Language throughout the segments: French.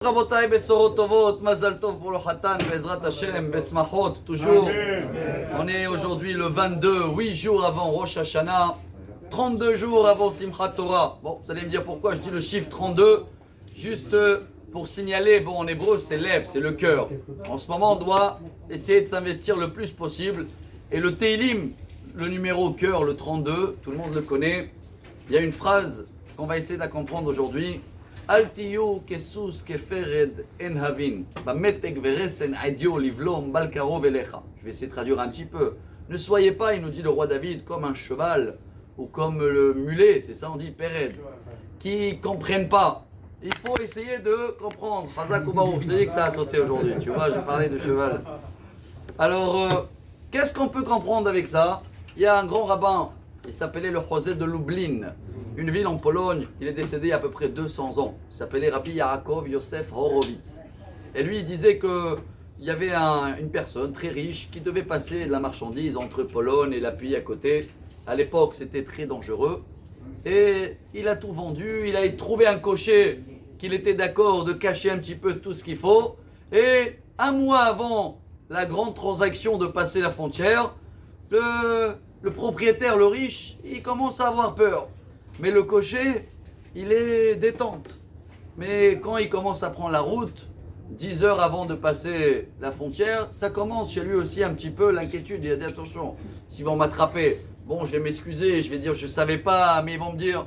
Rabotai, Besorot Tovot, Mazal Tov pour le Khatan, Bezrat Hashem, Besmachot, toujours. On est aujourd'hui le 22, 8 jours avant Rosh Hashanah, 32 jours avant Simchat Torah. Bon, vous allez me dire pourquoi je dis le chiffre 32, juste pour signaler, bon en hébreu c'est l'Ev, c'est le cœur. En ce moment on doit essayer de s'investir le plus possible. Et le Teilim, le numéro cœur, le 32, tout le monde le connaît. Il y a une phrase qu'on va essayer de comprendre aujourd'hui. Altiyu kesus kefered en havin, bametek veresen aidio livlom balkarov elecha. Je vais essayer de traduire un petit peu. Ne soyez pas, il nous dit le roi David, comme un cheval ou comme le mulet, c'est ça on dit pered, qui comprennent pas. Il faut essayer de comprendre. Chazak ou Baruch, je te dis que ça a sauté aujourd'hui. Tu vois, j'ai parlé de cheval. Alors, qu'est-ce qu'on peut comprendre avec ça? Il y a un grand rabbin, il s'appelait le José de Lublin, une ville en Pologne. Il est décédé il y a à peu près 200 ans. Il s'appelait Rabbi Yaakov Yosef Horowitz. Et lui, il disait qu'il y avait une personne très riche qui devait passer de la marchandise entre Pologne et la pays à côté. À l'époque, c'était très dangereux. Et il a tout vendu. Il a trouvé un cocher qu'il était d'accord de cacher un petit peu tout ce qu'il faut. Et un mois avant la grande transaction de passer la frontière, le propriétaire, le riche, il commence à avoir peur. Mais le cocher, il est détente. Mais quand il commence à prendre la route, 10 heures avant de passer la frontière, ça commence chez lui aussi un petit peu l'inquiétude. Il a dit attention, s'ils vont m'attraper, bon je vais m'excuser, je vais dire je ne savais pas, mais ils vont me dire.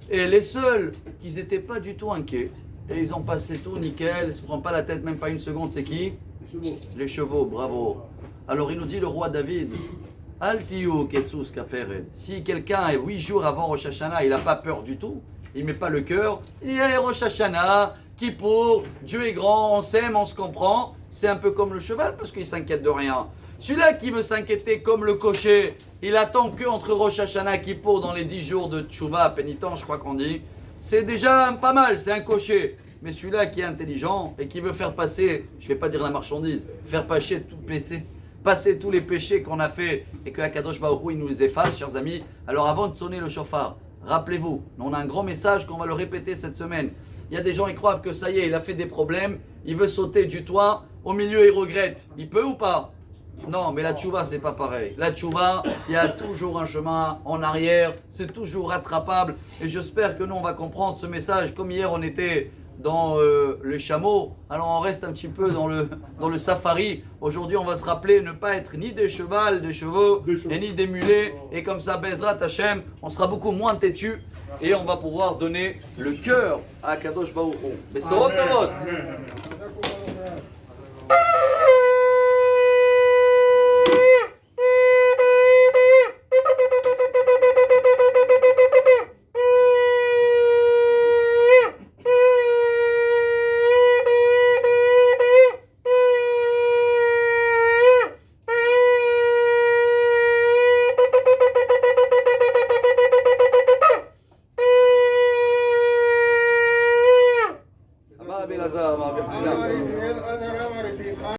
Et les seuls qui n'étaient pas du tout inquiets, et ils ont passé tout nickel, ils ne se prennent pas la tête même pas une seconde, c'est qui? Les chevaux, bravo. Alors il nous dit le roi David, Altiyu kesus kaferet. Si quelqu'un est 8 jours avant Rosh Hashanah, il n'a pas peur du tout, il ne met pas le cœur, il dit hey, Rosh Hashanah, Kippour, Dieu est grand, on s'aime, on se comprend. C'est un peu comme le cheval parce qu'il s'inquiète de rien. Celui-là qui veut s'inquiéter comme le cocher, il attend que entre Rosh Hashanah et Kippour dans les 10 jours de Tchouva, pénitence, je crois qu'on dit. C'est déjà pas mal, c'est un cocher. Mais celui-là qui est intelligent et qui veut faire passer, je ne vais pas dire la marchandise, faire passer tous les péchés qu'on a fait et que Akadosh Baruch Hu, il nous les efface, chers amis. Alors avant de sonner le chauffard, rappelez-vous, on a un grand message qu'on va le répéter cette semaine. Il y a des gens qui croient que ça y est, il a fait des problèmes, il veut sauter du toit, au milieu il regrette. Il peut ou pas? Non, mais la tchouva c'est pas pareil. La tchouva, il y a toujours un chemin en arrière, c'est toujours rattrapable. Et j'espère que nous on va comprendre ce message. Comme hier on était dans le chameau, alors on reste un petit peu dans le safari. Aujourd'hui on va se rappeler ne pas être ni des chevaux, et ni des mulets. Et comme ça, Bezrat Hashem, on sera beaucoup moins têtu et on va pouvoir donner le cœur à Kadosh Baruch Hu. Besorot Tovot.